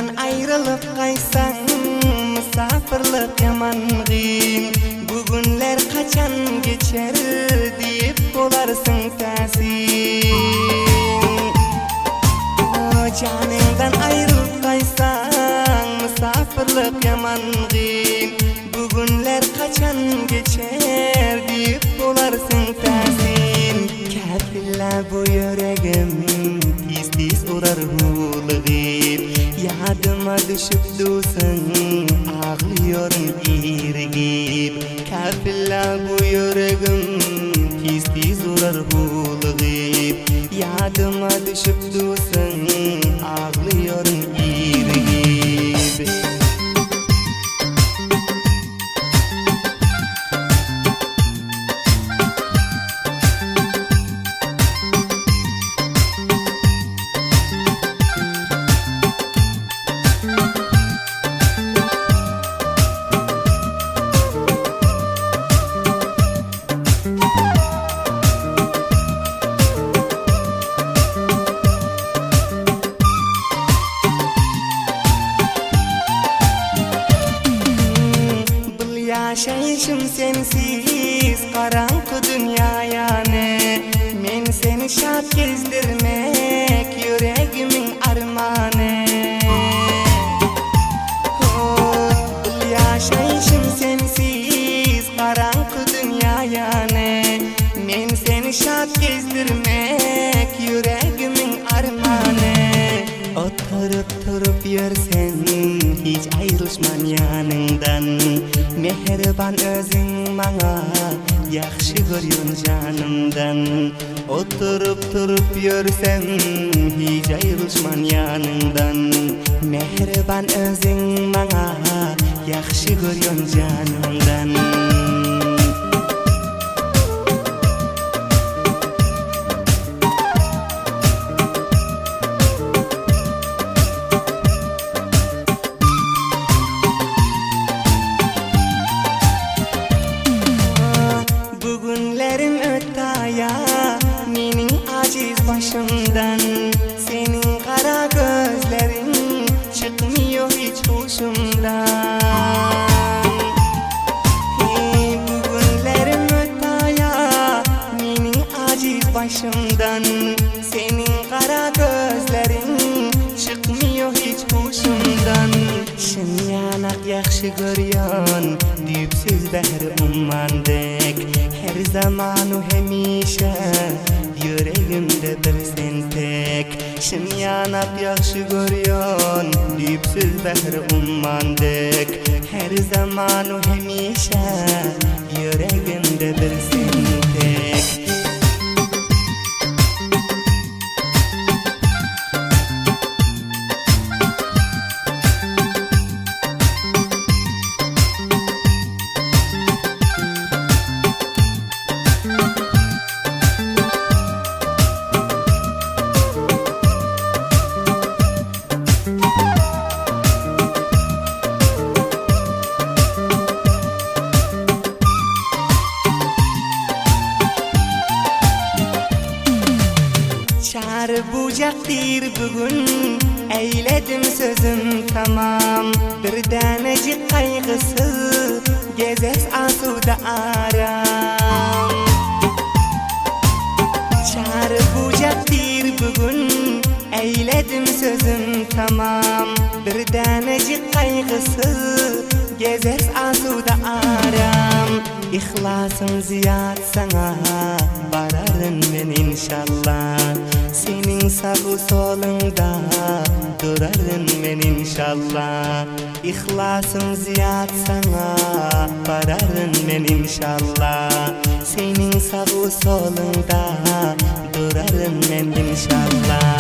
Canımdan ayrılıp kaysan misafirlik yaman gıyım. Bugünler kaçan geçer deyip olarsın tasin. Canımdan ayrılıp kaysan misafirlik yaman gıyım. Bugünler kaçan geçer deyip olarsın tasin. Kafirler bu yüreğim tiz tiz uğrar hulgıyım. Yadıma düşüp dursun ağlıyorum irgip. Kafirler bu yüreğim tiz tiz uğrar hulgıyım. Yadıma düşüp dursun ağlıyorum irgip. Yaşayışım sensiz karanlık dünyaya ne? Men seni şad gezdirmek yüreğimin armağanı. Yaşayışım sensiz karanlık dünyaya ne? Men seni şad gezdirmek yüreğimin armağanı. Oturup durup yürsen hiç ayrılışman yanından. Mehriban özün bana yaxşı görüyorsun canımdan. Oturup durup yürüsem hiç ayrılışman yanından. Mehriban özün bana yaxşı görüyorsun canımdan. Mening aciz başımdan senin kara gözlerin çıkmıyor hiç hoşumdan. Bugünlerim ötaya mening aciz başımdan senin kara gözlerin çıkmıyor hiç hoşumdan. Şın yanak yaxşı görüyorsun deyip sözler ummandek. Her zaman o hemişe yüreğimde bir sen tek. Şın yanak yaxşı görüyorsun deyip sözler ummandek. Her zaman o hemişe yüreğimde bir sen tek. Çar bucaktir bugün eyledim sözüm tamam. Bir tanecik kaygısız gezes asuda aram. Çar bucaktir bugün eyledim sözüm tamam. Bir tanecik kaygısız gezes asuda aram. İhlasın ziyad sana vararım ben inşallah. Senin sağ solunda durarım ben inşallah. İhlasın ziyad sana vararım ben inşallah. Senin sağ solunda durarım ben inşallah.